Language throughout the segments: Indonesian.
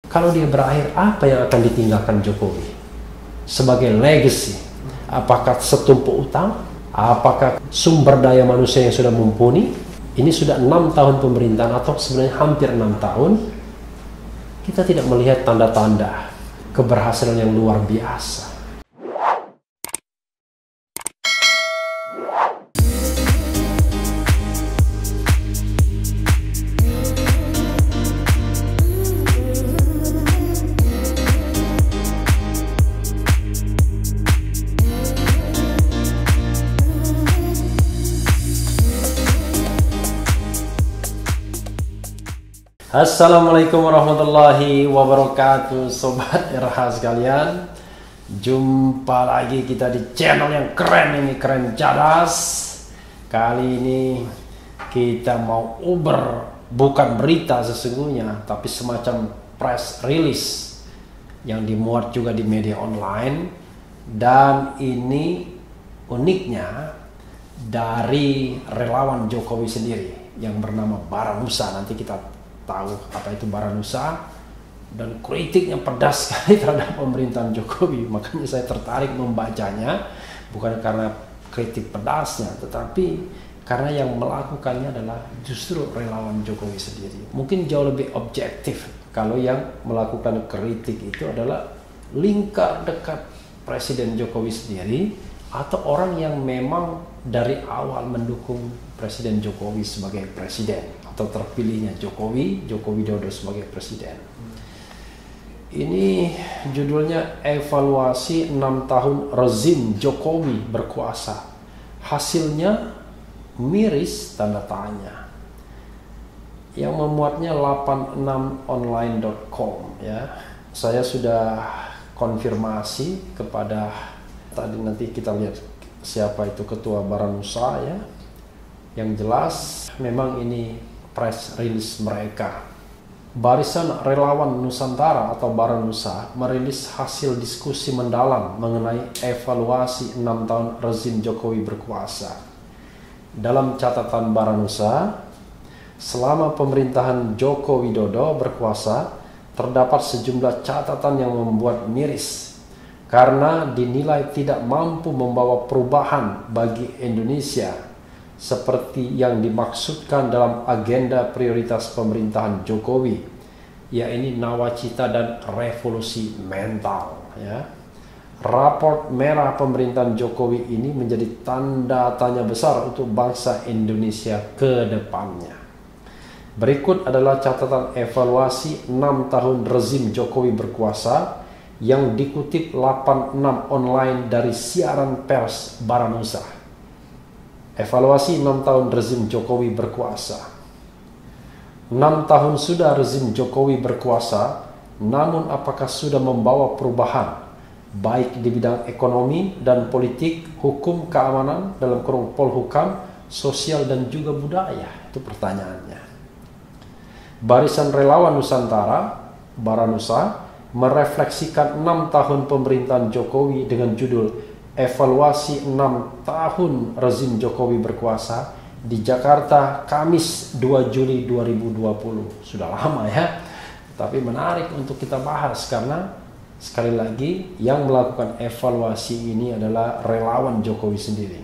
Kalau dia berakhir, apa yang akan ditinggalkan Jokowi sebagai legacy? Apakah setumpuk utang? Apakah sumber daya manusia yang sudah mumpuni? Ini sudah 6 tahun pemerintahan, atau sebenarnya hampir 6 tahun. Kita tidak melihat tanda-tanda keberhasilan yang luar biasa. Assalamualaikum warahmatullahi wabarakatuh, Sobat RH sekalian. Jumpa lagi kita di channel yang keren ini, Keren Cadas. Kali ini kita mau uber, bukan berita sesungguhnya, tapi semacam press release yang dimuat juga di media online. Dan ini uniknya dari relawan Jokowi sendiri yang bernama Baranusa. Nanti kita tahu apa itu Baranusa, dan kritiknya pedas sekali terhadap pemerintahan Jokowi. Makanya saya tertarik membacanya, bukan karena kritik pedasnya, tetapi karena yang melakukannya adalah justru relawan Jokowi sendiri. Mungkin jauh lebih objektif kalau yang melakukan kritik itu adalah lingkar dekat Presiden Jokowi sendiri, atau orang yang memang dari awal mendukung Presiden Jokowi sebagai presiden, atau terpilihnya Jokowi Widodo sebagai presiden. Ini judulnya evaluasi 6 tahun rezim Jokowi berkuasa. Hasilnya miris, tanda tanya. Yang memuatnya 86online.com ya. Saya sudah konfirmasi kepada, tadi nanti kita lihat siapa itu ketua Baranusa ya. Yang jelas memang ini press release mereka. Barisan Relawan Nusantara atau Baranusa merilis hasil diskusi mendalam mengenai evaluasi 6 tahun rezim Jokowi berkuasa. Dalam catatan Baranusa, selama pemerintahan Joko Widodo berkuasa, terdapat sejumlah catatan yang membuat miris karena dinilai tidak mampu membawa perubahan bagi Indonesia seperti yang dimaksudkan dalam agenda prioritas pemerintahan Jokowi, yaitu nawacita dan revolusi mental ya. Raport merah pemerintahan Jokowi ini menjadi tanda tanya besar untuk bangsa Indonesia ke depannya. Berikut adalah catatan evaluasi 6 tahun rezim Jokowi berkuasa yang dikutip 86 online dari siaran pers Baranusa. Evaluasi 6 tahun rezim Jokowi berkuasa. 6 tahun sudah rezim Jokowi berkuasa, namun apakah sudah membawa perubahan baik di bidang ekonomi dan politik, hukum keamanan dalam kurung Polhukam, sosial dan juga budaya? Itu pertanyaannya. Barisan Relawan Nusantara, Baranusa, merefleksikan 6 tahun pemerintahan Jokowi dengan judul evaluasi 6 tahun rezim Jokowi berkuasa di Jakarta, Kamis 2 Juli 2020. Sudah lama ya, tapi menarik untuk kita bahas karena sekali lagi yang melakukan evaluasi ini adalah relawan Jokowi sendiri.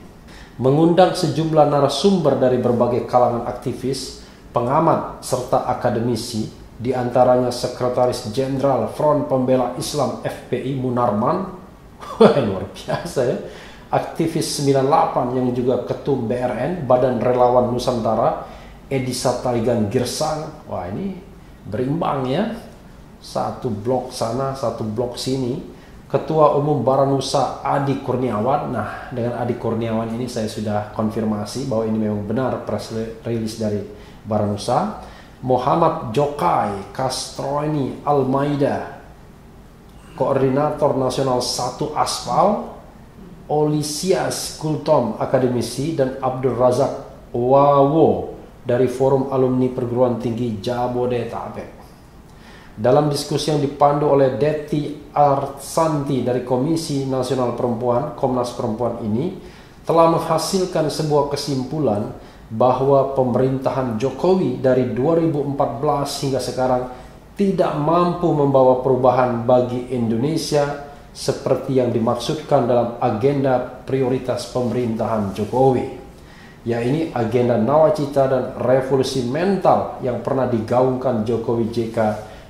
Mengundang sejumlah narasumber dari berbagai kalangan aktivis, pengamat serta akademisi, di antaranya Sekretaris Jenderal Front Pembela Islam FPI Munarman. Wah, luar biasa ya. Aktivis 98 yang juga Ketum BRN, Badan Relawan Nusantara, Edi Satarigan Girsang. Wah, ini berimbang ya. Satu blok sana, satu blok sini. Ketua Umum Baranusa Adi Kurniawan. Nah, dengan Adi Kurniawan ini saya sudah konfirmasi bahwa ini memang benar press release dari Baranusa. Muhammad Jokai Kastroini Almaida, Koordinator Nasional 1 Aspal, Olisias Kultom akademisi, dan Abdul Razak Wawo dari Forum Alumni Perguruan Tinggi Jabodetabek. Dalam diskusi yang dipandu oleh Deti Arsanti dari Komisi Nasional Perempuan, Komnas Perempuan ini telah menghasilkan sebuah kesimpulan bahwa pemerintahan Jokowi dari 2014 hingga sekarang tidak mampu membawa perubahan bagi Indonesia seperti yang dimaksudkan dalam agenda prioritas pemerintahan Jokowi. Ya, ini agenda nawacita dan revolusi mental yang pernah digaungkan Jokowi JK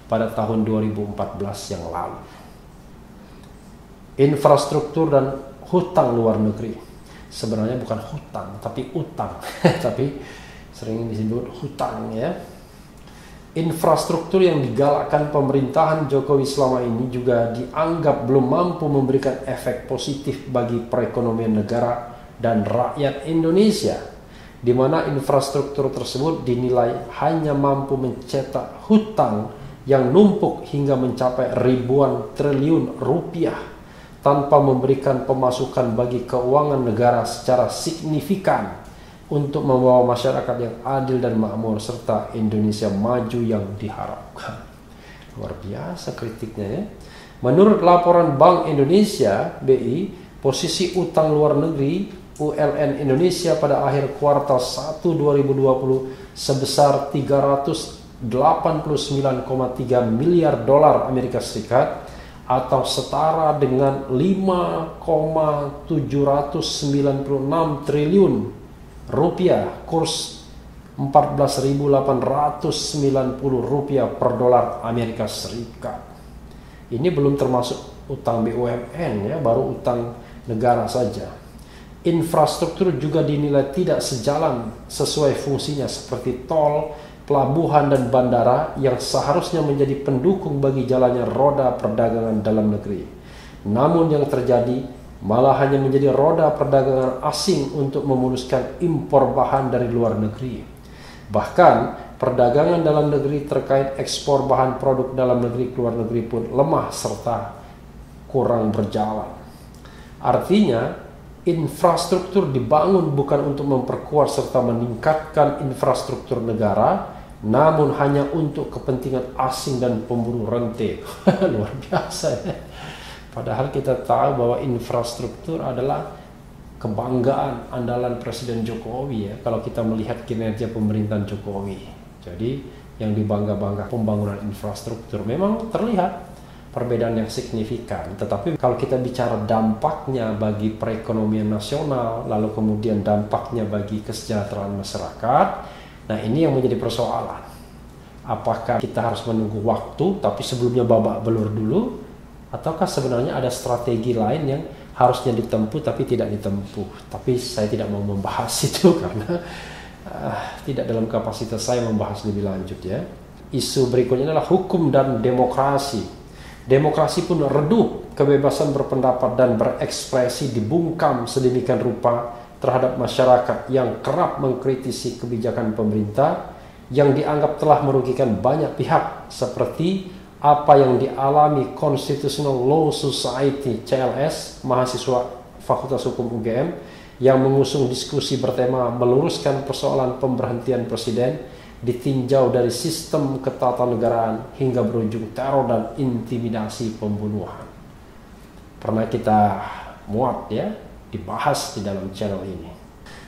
pada tahun 2014 yang lalu. Infrastruktur dan hutang luar negeri. Sebenarnya bukan hutang, tapi utang. Tapi sering disebut hutang ya. Infrastruktur yang digalakkan pemerintahan Jokowi selama ini juga dianggap belum mampu memberikan efek positif bagi perekonomian negara dan rakyat Indonesia, di mana infrastruktur tersebut dinilai hanya mampu mencetak hutang yang numpuk hingga mencapai ribuan triliun rupiah tanpa memberikan pemasukan bagi keuangan negara secara signifikan untuk membawa masyarakat yang adil dan makmur serta Indonesia maju yang diharapkan. Luar biasa kritiknya ya. Menurut laporan Bank Indonesia (BI), posisi utang luar negeri ULN Indonesia pada akhir kuartal 1 2020 sebesar 389,3 miliar dolar Amerika Serikat atau setara dengan 5,796 triliun rupiah, kurs 14.890 rupiah per dolar Amerika Serikat. Ini belum termasuk utang BUMN ya, baru utang negara saja. Infrastruktur juga dinilai tidak sejalan sesuai fungsinya seperti tol, pelabuhan dan bandara yang seharusnya menjadi pendukung bagi jalannya roda perdagangan dalam negeri. Namun yang terjadi malah hanya menjadi roda perdagangan asing untuk memuluskan impor bahan dari luar negeri. Bahkan perdagangan dalam negeri terkait ekspor bahan produk dalam negeri ke luar negeri pun lemah serta kurang berjalan. Artinya infrastruktur dibangun bukan untuk memperkuat serta meningkatkan infrastruktur negara, namun hanya untuk kepentingan asing dan pemburu rente. Luar biasa ya. Padahal kita tahu bahwa infrastruktur adalah kebanggaan andalan Presiden Jokowi ya, kalau kita melihat kinerja pemerintahan Jokowi. Jadi yang dibangga-bangga pembangunan infrastruktur memang terlihat perbedaan yang signifikan, tetapi kalau kita bicara dampaknya bagi perekonomian nasional, lalu kemudian dampaknya bagi kesejahteraan masyarakat, nah ini yang menjadi persoalan. Apakah kita harus menunggu waktu tapi sebelumnya babak belur dulu, ataukah sebenarnya ada strategi lain yang harusnya ditempuh tapi tidak ditempuh? Tapi saya tidak mau membahas itu karena tidak dalam kapasitas saya membahas lebih lanjut ya. Isu berikutnya adalah hukum dan demokrasi. Demokrasi pun redup, kebebasan berpendapat dan berekspresi dibungkam sedemikian rupa terhadap masyarakat yang kerap mengkritisi kebijakan pemerintah yang dianggap telah merugikan banyak pihak, seperti apa yang dialami Constitutional Law Society CLS, mahasiswa Fakultas Hukum UGM, yang mengusung diskusi bertema meluruskan persoalan pemberhentian presiden ditinjau dari sistem ketatanegaraan hingga berujung teror dan intimidasi pembunuhan. Pernah kita muat ya, dibahas di dalam channel ini.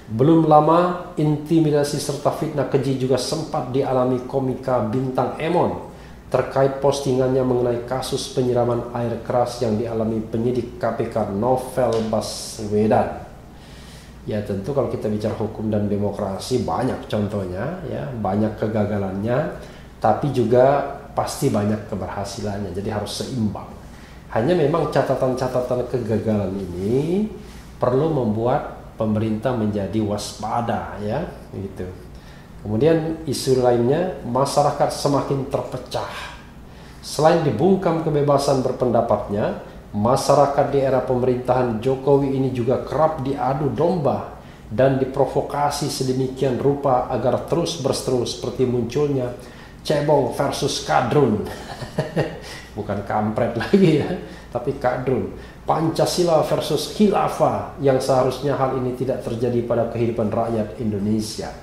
Belum lama intimidasi serta fitnah keji juga sempat dialami komika Bintang Emon terkait postingannya mengenai kasus penyiraman air keras yang dialami penyidik KPK Novel Baswedan. Ya tentu kalau kita bicara hukum dan demokrasi banyak contohnya ya, banyak kegagalannya, tapi juga pasti banyak keberhasilannya, jadi harus seimbang. Hanya memang catatan-catatan kegagalan ini perlu membuat pemerintah menjadi waspada ya, gitu. Kemudian isu lainnya, masyarakat semakin terpecah. Selain dibungkam kebebasan berpendapatnya, masyarakat di era pemerintahan Jokowi ini juga kerap diadu domba dan diprovokasi sedemikian rupa agar terus berseteru seperti munculnya cebong versus kadrun. Bukan kampret lagi ya, tapi kadrun. Pancasila versus khilafah, yang seharusnya hal ini tidak terjadi pada kehidupan rakyat Indonesia.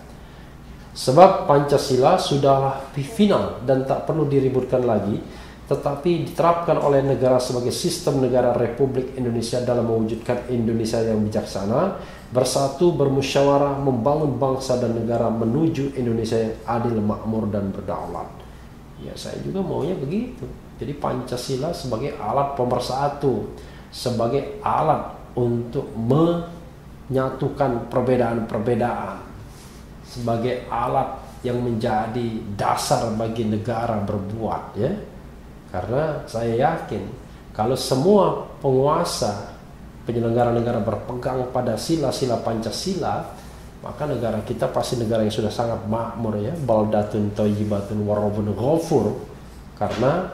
Sebab Pancasila sudah final dan tak perlu diributkan lagi, tetapi diterapkan oleh negara sebagai sistem negara Republik Indonesia dalam mewujudkan Indonesia yang bijaksana, bersatu, bermusyawarah, membangun bangsa dan negara menuju Indonesia yang adil, makmur, dan berdaulat. Ya saya juga maunya begitu. Jadi Pancasila sebagai alat pemersatu, sebagai alat untuk menyatukan perbedaan-perbedaan, sebagai alat yang menjadi dasar bagi negara berbuat, ya. Karena saya yakin kalau semua penguasa penyelenggara negara berpegang pada sila-sila Pancasila, maka negara kita pasti negara yang sudah sangat makmur, ya. Baldatun thayyibatun warabun ghafur. Karena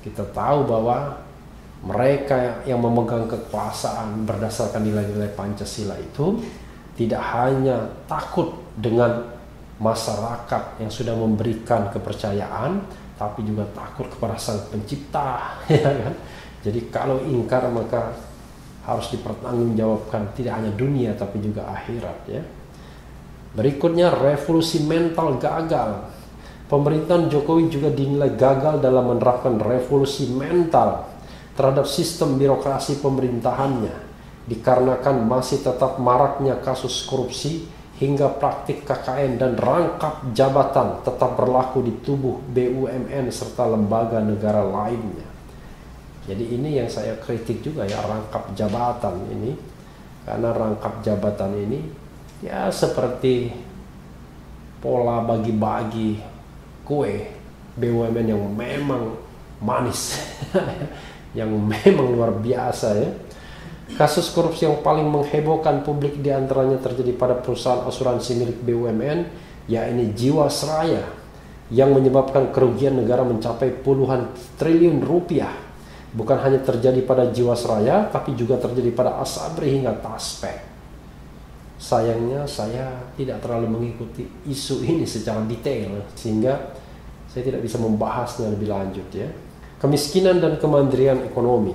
kita tahu bahwa mereka yang memegang kekuasaan berdasarkan nilai-nilai Pancasila itu tidak hanya takut dengan masyarakat yang sudah memberikan kepercayaan, tapi juga takut kepada Sang Pencipta, ya kan? Jadi kalau ingkar maka harus dipertanggungjawabkan tidak hanya dunia tapi juga akhirat, ya. Berikutnya, revolusi mental gagal. Pemerintahan Jokowi juga dinilai gagal dalam menerapkan revolusi mental terhadap sistem birokrasi pemerintahannya, dikarenakan masih tetap maraknya kasus korupsi hingga praktik KKN dan rangkap jabatan tetap berlaku di tubuh BUMN serta lembaga negara lainnya. Jadi ini yang saya kritik juga, ya, rangkap jabatan ini. Karena rangkap jabatan ini ya seperti pola bagi-bagi kue BUMN yang memang manis yang memang luar biasa, ya. Kasus korupsi yang paling menghebohkan publik diantaranya terjadi pada perusahaan asuransi milik BUMN, yakni Jiwasraya, yang menyebabkan kerugian negara mencapai puluhan triliun rupiah. Bukan hanya terjadi pada Jiwasraya, tapi juga terjadi pada Asabri hingga Taspek. Sayangnya saya tidak terlalu mengikuti isu ini secara detail, sehingga saya tidak bisa membahasnya lebih lanjut, ya. Kemiskinan dan kemandirian ekonomi.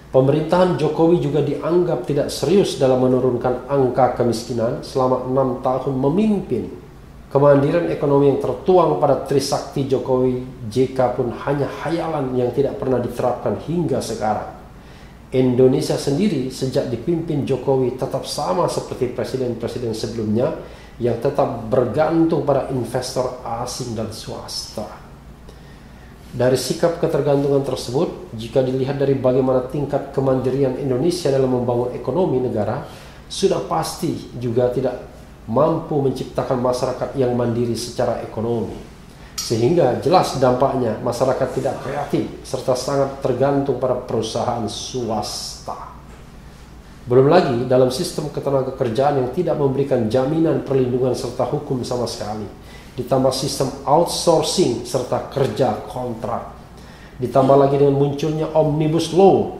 Pemerintahan Jokowi juga dianggap tidak serius dalam menurunkan angka kemiskinan selama 6 tahun memimpin. Kemandirian ekonomi yang tertuang pada Trisakti Jokowi JK pun hanya khayalan yang tidak pernah diterapkan hingga sekarang. Indonesia sendiri sejak dipimpin Jokowi tetap sama seperti presiden-presiden sebelumnya yang tetap bergantung pada investor asing dan swasta. Dari sikap ketergantungan tersebut, jika dilihat dari bagaimana tingkat kemandirian Indonesia dalam membangun ekonomi negara, sudah pasti juga tidak mampu menciptakan masyarakat yang mandiri secara ekonomi. Sehingga jelas dampaknya masyarakat tidak kreatif serta sangat tergantung pada perusahaan swasta. Belum lagi dalam sistem ketenagakerjaan yang tidak memberikan jaminan perlindungan serta hukum sama sekali. Ditambah sistem outsourcing serta kerja kontrak. Ditambah lagi dengan munculnya Omnibus Law,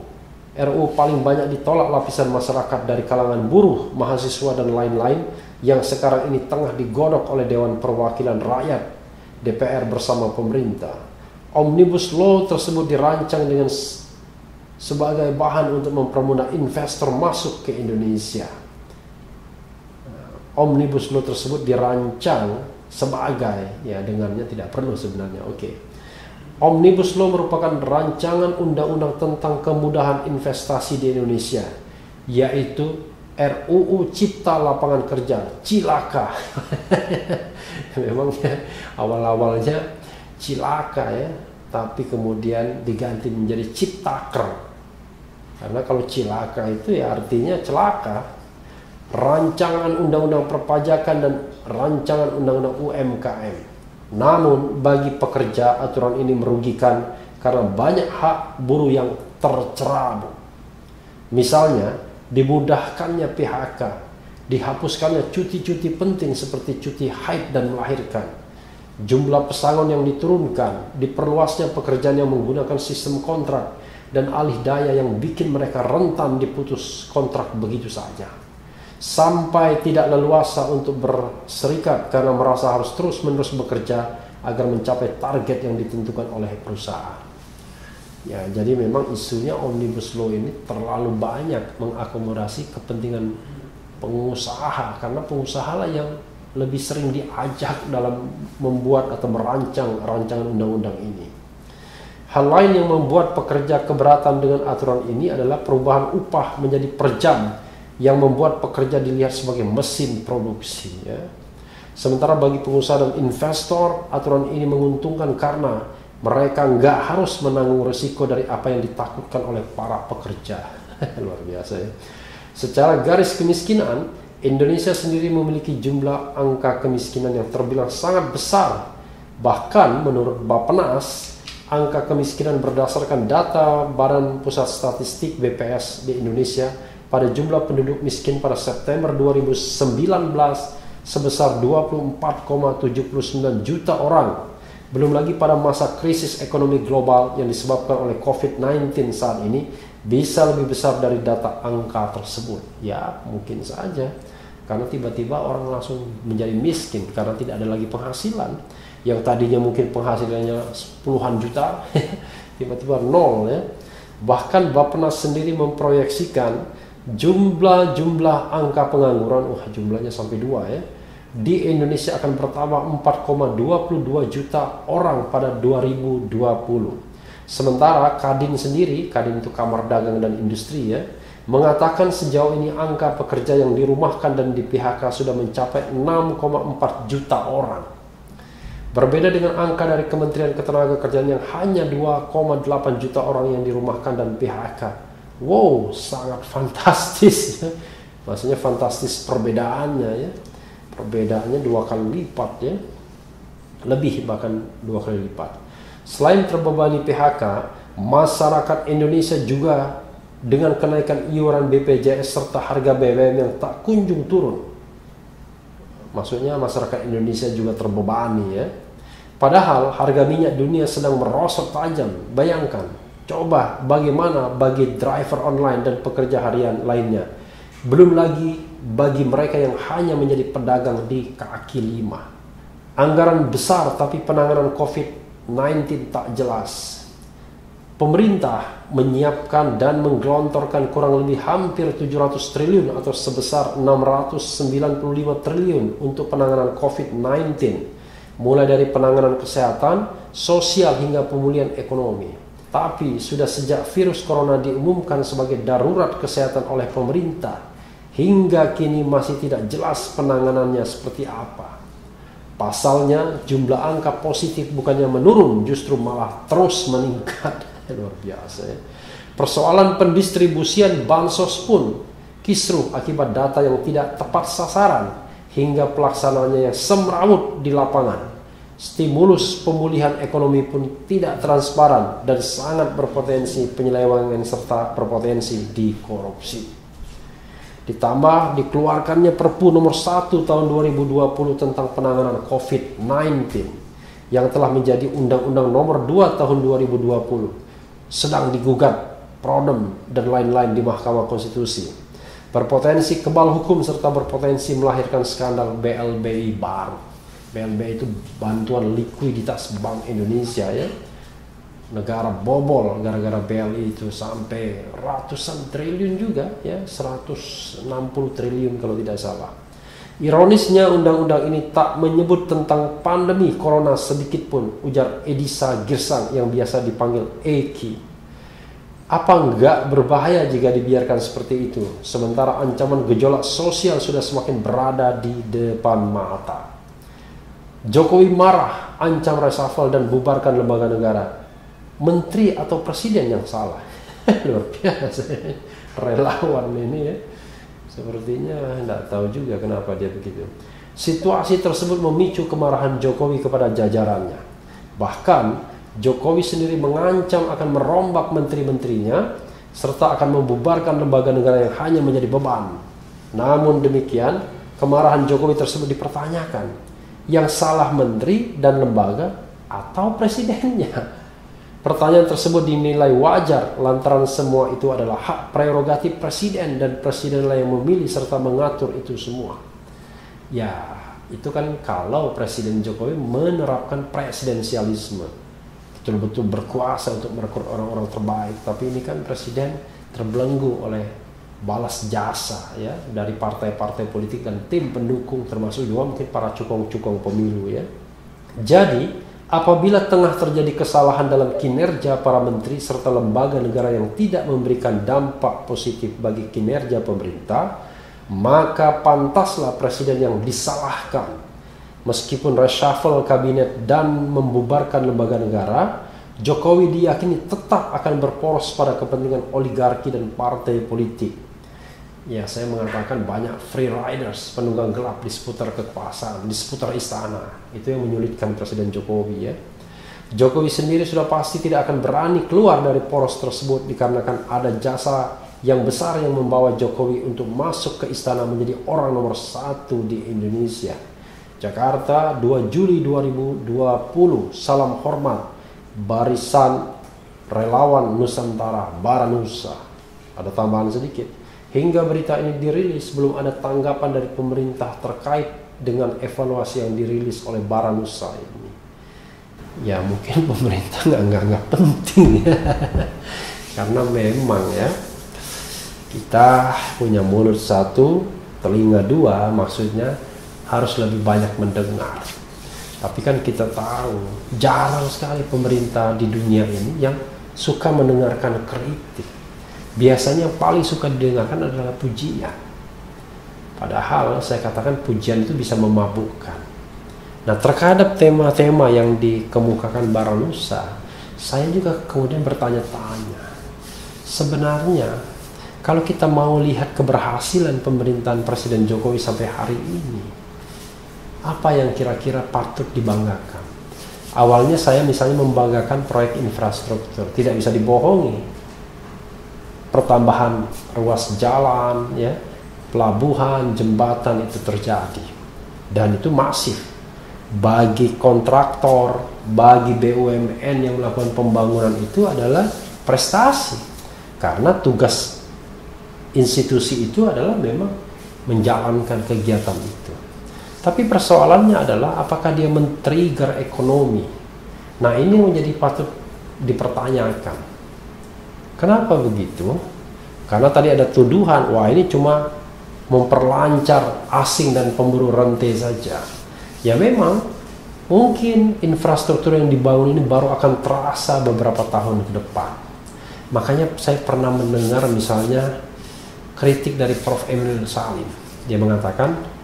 RUU paling banyak ditolak lapisan masyarakat dari kalangan buruh, mahasiswa, dan lain-lain yang sekarang ini tengah digodok oleh Dewan Perwakilan Rakyat DPR bersama pemerintah. Omnibus Law tersebut dirancang dengan sebagai bahan untuk mempermudah investor masuk ke Indonesia. Omnibus Law tersebut dirancang sebagai, ya dengannya tidak perlu sebenarnya. Omnibus Law merupakan rancangan undang-undang tentang kemudahan investasi di Indonesia, yaitu RUU Cipta Lapangan Kerja, cilaka. Memang ya, awal-awalnya cilaka, ya, tapi kemudian diganti menjadi ciptaker. Karena kalau cilaka itu ya artinya celaka. Rancangan undang-undang perpajakan dan rancangan undang-undang UMKM. Namun bagi pekerja aturan ini merugikan karena banyak hak buruh yang tercerabut. Misalnya dimudahkannya PHK, dihapuskannya cuti-cuti penting seperti cuti haid dan melahirkan, jumlah pesangon yang diturunkan, diperluasnya pekerjaan yang menggunakan sistem kontrak, dan alih daya yang bikin mereka rentan diputus kontrak begitu saja. Sampai tidak leluasa untuk berserikat karena merasa harus terus-menerus bekerja agar mencapai target yang ditentukan oleh perusahaan. Ya, jadi memang isunya Omnibus Law ini terlalu banyak mengakomodasi kepentingan pengusaha, karena pengusaha lah yang lebih sering diajak dalam membuat atau merancang rancangan undang-undang ini. Hal lain yang membuat pekerja keberatan dengan aturan ini adalah perubahan upah menjadi per jam yang membuat pekerja dilihat sebagai mesin produksi, ya. Sementara bagi pengusaha dan investor, aturan ini menguntungkan karena Mereka nggak harus menanggung risiko dari apa yang ditakutkan oleh para pekerja. Luar biasa ya. Secara garis kemiskinan, Indonesia sendiri memiliki jumlah angka kemiskinan yang terbilang sangat besar. Bahkan menurut Bappenas, angka kemiskinan berdasarkan data Badan Pusat Statistik BPS di Indonesia pada jumlah penduduk miskin pada September 2019 sebesar 24,79 juta orang. Belum lagi pada masa krisis ekonomi global yang disebabkan oleh COVID-19 saat ini bisa lebih besar dari data angka tersebut. Ya, mungkin saja. Karena tiba-tiba orang langsung menjadi miskin karena tidak ada lagi penghasilan. Yang tadinya mungkin penghasilannya puluhan juta, tiba-tiba nol ya. Bahkan Bappenas sendiri memproyeksikan jumlah angka pengangguran, jumlahnya sampai 2 ya. Di Indonesia akan bertambah 4,22 juta orang pada 2020. Sementara Kadin sendiri, Kadin itu Kamar Dagang dan Industri ya, mengatakan sejauh ini angka pekerja yang dirumahkan dan di PHK sudah mencapai 6,4 juta orang. Berbeda dengan angka dari Kementerian Ketenagakerjaan yang hanya 2,8 juta orang yang dirumahkan dan PHK. Wow, sangat fantastis ya. Maksudnya fantastis perbedaannya ya. Perbedaannya 2 kali lipat ya, lebih bahkan 2 kali lipat. Selain terbebani PHK, masyarakat Indonesia juga dengan kenaikan iuran BPJS serta harga BBM yang tak kunjung turun. Maksudnya masyarakat Indonesia juga terbebani ya. Padahal harga minyak dunia sedang merosot tajam. Bayangkan, coba bagaimana bagi driver online dan pekerja harian lainnya. Belum lagi bagi mereka yang hanya menjadi pedagang di kaki lima. Anggaran besar tapi penanganan COVID-19 tak jelas. Pemerintah menyiapkan dan menggelontorkan kurang lebih hampir 700 triliun atau sebesar 695 triliun untuk penanganan COVID-19. Mulai dari penanganan kesehatan, sosial hingga pemulihan ekonomi. Tapi sudah sejak virus corona diumumkan sebagai darurat kesehatan oleh pemerintah, hingga kini masih tidak jelas penanganannya seperti apa. Pasalnya jumlah angka positif bukannya menurun, justru malah terus meningkat. Luar biasa ya. Persoalan pendistribusian bansos pun kisruh akibat data yang tidak tepat sasaran hingga pelaksanaannya yang semrawut di lapangan. Stimulus pemulihan ekonomi pun tidak transparan dan sangat berpotensi penyelewengan serta berpotensi dikorupsi. Ditambah dikeluarkannya Perpu nomor 1 tahun 2020 tentang penanganan COVID-19 yang telah menjadi Undang-Undang nomor 2 tahun 2020 sedang digugat Prodem dan lain-lain di Mahkamah Konstitusi. Berpotensi kebal hukum serta berpotensi melahirkan skandal BLBI baru. BLBI itu bantuan likuiditas Bank Indonesia ya. Negara bobol gara-gara BLI itu sampai ratusan triliun juga ya, 160 triliun kalau tidak salah. Ironisnya undang-undang ini tak menyebut tentang pandemi corona sedikit pun, ujar Edisa Girsang yang biasa dipanggil Eki. Apa enggak berbahaya jika dibiarkan seperti itu, sementara ancaman gejolak sosial sudah semakin berada di depan mata. Jokowi marah, ancam reshuffle dan bubarkan lembaga negara. Menteri atau presiden yang salah? Luar biasa. Relawan ini ya. Sepertinya tidak tahu juga kenapa dia begitu. Situasi tersebut memicu kemarahan Jokowi kepada jajarannya. Bahkan Jokowi sendiri mengancam akan merombak menteri-menterinya serta akan membubarkan lembaga negara yang hanya menjadi beban. Namun demikian, kemarahan Jokowi tersebut dipertanyakan. Yang salah menteri dan lembaga atau presidennya? Pertanyaan tersebut dinilai wajar lantaran semua itu adalah hak prerogatif presiden dan presidenlah yang memilih serta mengatur itu semua. Ya, itu kan kalau Presiden Jokowi menerapkan presidensialisme, betul-betul berkuasa untuk merekrut orang-orang terbaik. Tapi ini kan presiden terbelenggu oleh balas jasa ya dari partai-partai politik dan tim pendukung, termasuk juga mungkin para cukong-cukong pemilu ya. Jadi apabila tengah terjadi kesalahan dalam kinerja para menteri serta lembaga negara yang tidak memberikan dampak positif bagi kinerja pemerintah, maka pantaslah presiden yang disalahkan. Meskipun reshuffle kabinet dan membubarkan lembaga negara Jokowi diyakini tetap akan berporos pada kepentingan oligarki dan partai politik. Ya, saya mengatakan banyak free riders, penunggang gelap di seputar kekuasaan, di seputar istana. Itu yang menyulitkan Presiden Jokowi ya. Jokowi sendiri sudah pasti tidak akan berani keluar dari poros tersebut dikarenakan ada jasa yang besar yang membawa Jokowi untuk masuk ke istana menjadi orang nomor 1 di Indonesia. Jakarta, 2 Juli 2020. Salam hormat Barisan Relawan Nusantara Baranusa. Ada tambahan sedikit. Hingga berita ini dirilis belum ada tanggapan dari pemerintah terkait dengan evaluasi yang dirilis oleh Baranusa ini. Ya mungkin pemerintah nggak penting ya. Karena memang ya kita punya mulut 1, telinga 2, maksudnya harus lebih banyak mendengar. Tapi kan kita tahu jarang sekali pemerintah di dunia ini yang suka mendengarkan kritik. Biasanya yang paling suka didengarkan adalah pujian. Padahal saya katakan pujian itu bisa memabukkan. Nah, terhadap tema-tema yang dikemukakan Baranusa, saya juga kemudian bertanya-tanya. Sebenarnya kalau kita mau lihat keberhasilan pemerintahan Presiden Jokowi sampai hari ini, apa yang kira-kira patut dibanggakan? Awalnya saya misalnya membanggakan proyek infrastruktur, tidak bisa dibohongi. Pertambahan ruas jalan, ya, pelabuhan, jembatan itu terjadi. Dan itu masif. Bagi kontraktor, bagi BUMN yang melakukan pembangunan itu adalah prestasi. Karena tugas institusi itu adalah memang menjalankan kegiatan itu. Tapi persoalannya adalah apakah dia men-trigger ekonomi. Nah, ini menjadi patut dipertanyakan. Kenapa begitu? Karena tadi ada tuduhan, wah ini cuma memperlancar asing dan pemburu rente saja. Ya memang, mungkin infrastruktur yang dibangun ini baru akan terasa beberapa tahun ke depan. Makanya saya pernah mendengar misalnya kritik dari Prof. Emil Salim. Dia mengatakan,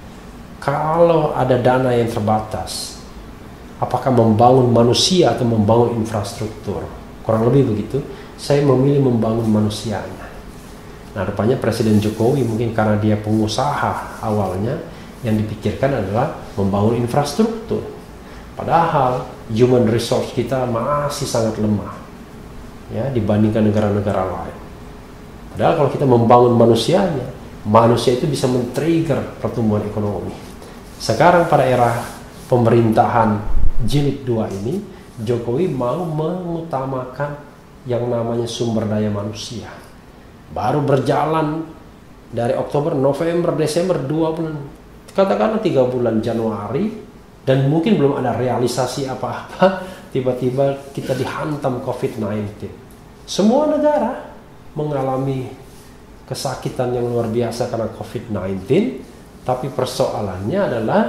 kalau ada dana yang terbatas, apakah membangun manusia atau membangun infrastruktur? Kurang lebih begitu, saya memilih membangun manusianya. Nah, rupanya Presiden Jokowi mungkin karena dia pengusaha awalnya, yang dipikirkan adalah membangun infrastruktur. Padahal human resource kita masih sangat lemah ya dibandingkan negara-negara lain. Padahal kalau kita membangun manusianya, manusia itu bisa men-trigger pertumbuhan ekonomi. Sekarang pada era pemerintahan jilid 2 ini, Jokowi mau mengutamakan yang namanya sumber daya manusia. Baru berjalan dari Oktober, November, Desember, 2 bulan, katakanlah 3 bulan Januari, dan mungkin belum ada realisasi apa-apa, tiba-tiba kita dihantam COVID-19. Semua negara mengalami kesakitan yang luar biasa karena COVID-19, tapi persoalannya adalah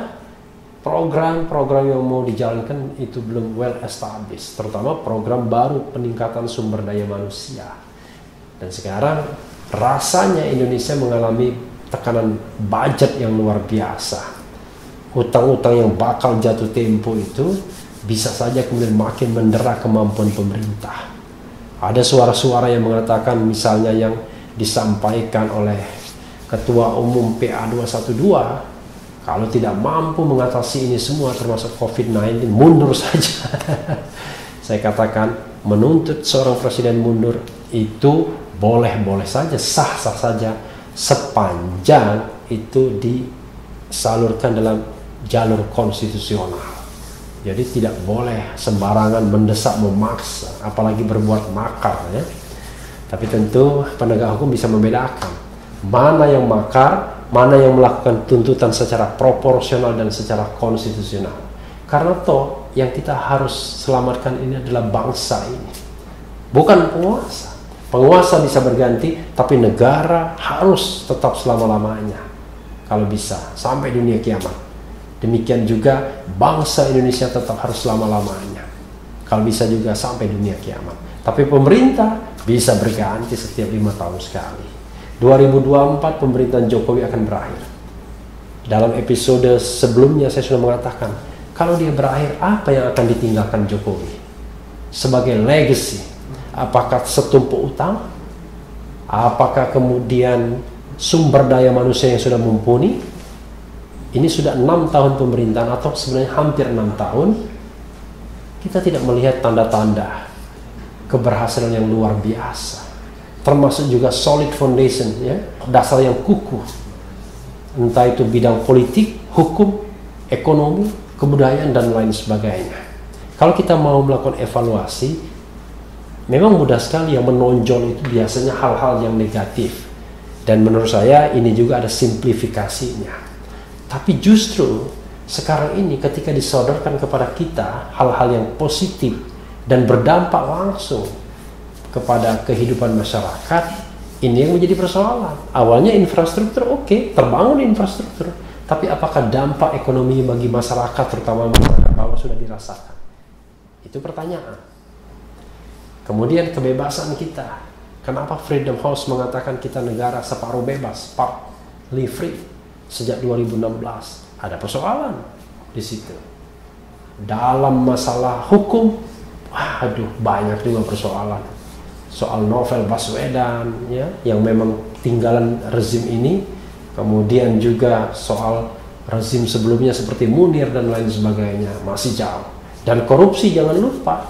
program-program yang mau dijalankan itu belum well established, terutama program baru peningkatan sumber daya manusia. Dan sekarang rasanya Indonesia mengalami tekanan budget yang luar biasa. Utang-utang yang bakal jatuh tempo itu bisa saja kemudian makin mendera kemampuan pemerintah. Ada suara-suara yang mengatakan misalnya yang disampaikan oleh Ketua Umum PA 212, kalau tidak mampu mengatasi ini semua termasuk COVID-19, mundur saja. Saya katakan menuntut seorang presiden mundur itu boleh-boleh saja, sah-sah saja, sepanjang itu disalurkan dalam jalur konstitusional. Jadi tidak boleh sembarangan mendesak, memaksa, apalagi berbuat makar ya. Tapi tentu penegak hukum bisa membedakan mana yang makar, mana yang melakukan tuntutan secara proporsional dan secara konstitusional. Karena toh yang kita harus selamatkan ini adalah bangsa ini, bukan penguasa. Penguasa bisa berganti, tapi negara harus tetap selama-lamanya. Kalau bisa, sampai dunia kiamat. Demikian juga bangsa Indonesia tetap harus selama-lamanya. Kalau bisa juga sampai dunia kiamat. Tapi pemerintah bisa berganti setiap 5 tahun sekali. 2024 pemerintahan Jokowi akan berakhir. Dalam episode sebelumnya saya sudah mengatakan, kalau dia berakhir, apa yang akan ditinggalkan Jokowi? sebagai legacy? Apakah setumpuk utang? Apakah kemudian sumber daya manusia yang sudah mumpuni? Ini sudah 6 tahun pemerintahan, atau sebenarnya hampir 6 tahun. Kita tidak melihat tanda-tanda keberhasilan yang luar biasa, termasuk juga solid foundation, ya, dasar yang kukuh, entah itu bidang politik, hukum, ekonomi, kebudayaan, dan lain sebagainya. Kalau kita mau melakukan evaluasi, memang mudah sekali yang menonjol itu biasanya hal-hal yang negatif, dan menurut saya ini juga ada simplifikasinya. Tapi justru sekarang ini ketika disodorkan kepada kita hal-hal yang positif dan berdampak langsung kepada kehidupan masyarakat, ini yang menjadi persoalan. Awalnya infrastruktur oke, terbangun infrastruktur, tapi apakah dampak ekonomi bagi masyarakat, terutama masyarakat bawah, sudah dirasakan? Itu pertanyaan. Kemudian kebebasan kita. Kenapa Freedom House mengatakan kita negara separuh bebas, partly free, sejak 2016? Ada persoalan di situ. Dalam masalah hukum, aduh, banyak juga persoalan. Soal Novel Baswedan, ya, yang memang tinggalan rezim ini, kemudian juga soal rezim sebelumnya seperti Munir dan lain sebagainya, masih jauh. Dan korupsi, jangan lupa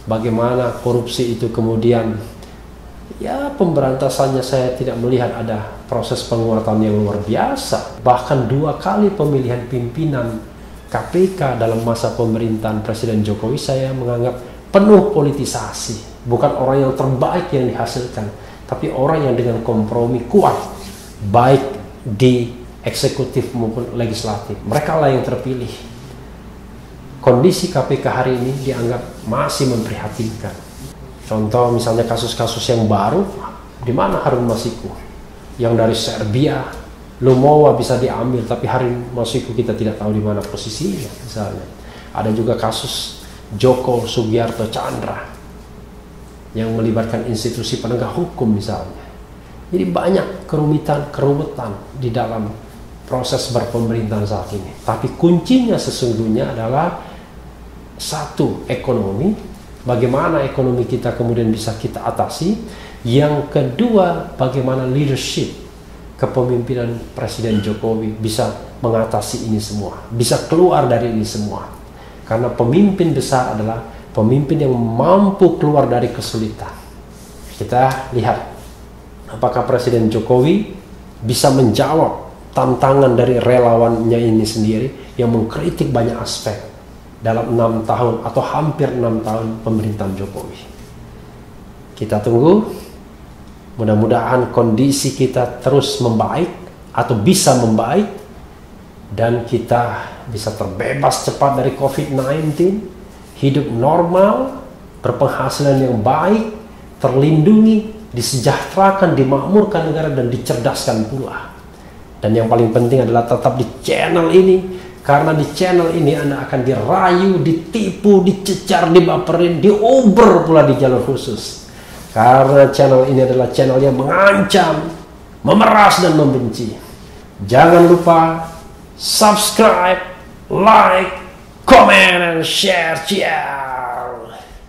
bagaimana korupsi itu kemudian, ya, pemberantasannya saya tidak melihat ada proses penguatan yang luar biasa. Bahkan 2 kali pemilihan pimpinan KPK dalam masa pemerintahan Presiden Jokowi saya menganggap penuh politisasi. Bukan orang yang terbaik yang dihasilkan, tapi orang yang dengan kompromi kuat, baik di eksekutif maupun legislatif. Mereka lah yang terpilih. Kondisi KPK hari ini dianggap masih memprihatinkan. Contoh misalnya kasus-kasus yang baru, di mana Harun Masiku? Yang dari Serbia, Lumowa bisa diambil, tapi Harun Masiku kita tidak tahu di mana posisinya misalnya. Ada juga kasus Joko Sugiarto Chandra yang melibatkan institusi penegak hukum misalnya. Jadi banyak kerumitan di dalam proses berpemerintahan saat ini. Tapi kuncinya sesungguhnya adalah satu, ekonomi. Bagaimana ekonomi kita kemudian bisa kita atasi. Yang kedua, bagaimana leadership kepemimpinan Presiden Jokowi bisa mengatasi ini semua, bisa keluar dari ini semua. Karena pemimpin besar adalah pemimpin yang mampu keluar dari kesulitan. Kita lihat apakah Presiden Jokowi bisa menjawab tantangan dari relawannya ini sendiri yang mengkritik banyak aspek dalam 6 tahun atau hampir 6 tahun pemerintahan Jokowi. Kita tunggu. Mudah-mudahan kondisi kita terus membaik atau bisa membaik, dan kita bisa terbebas cepat dari COVID-19, hidup normal, berpenghasilan yang baik, terlindungi, disejahterakan, dimakmurkan negara, dan dicerdaskan pula. Dan yang paling penting adalah tetap di channel ini, karena di channel ini Anda akan dirayu, ditipu, dicecar, dibaperin, diuber pula di jalur khusus. Karena channel ini adalah channel yang mengancam, memeras, dan membenci. Jangan lupa subscribe, like, comment, and share. Ciao.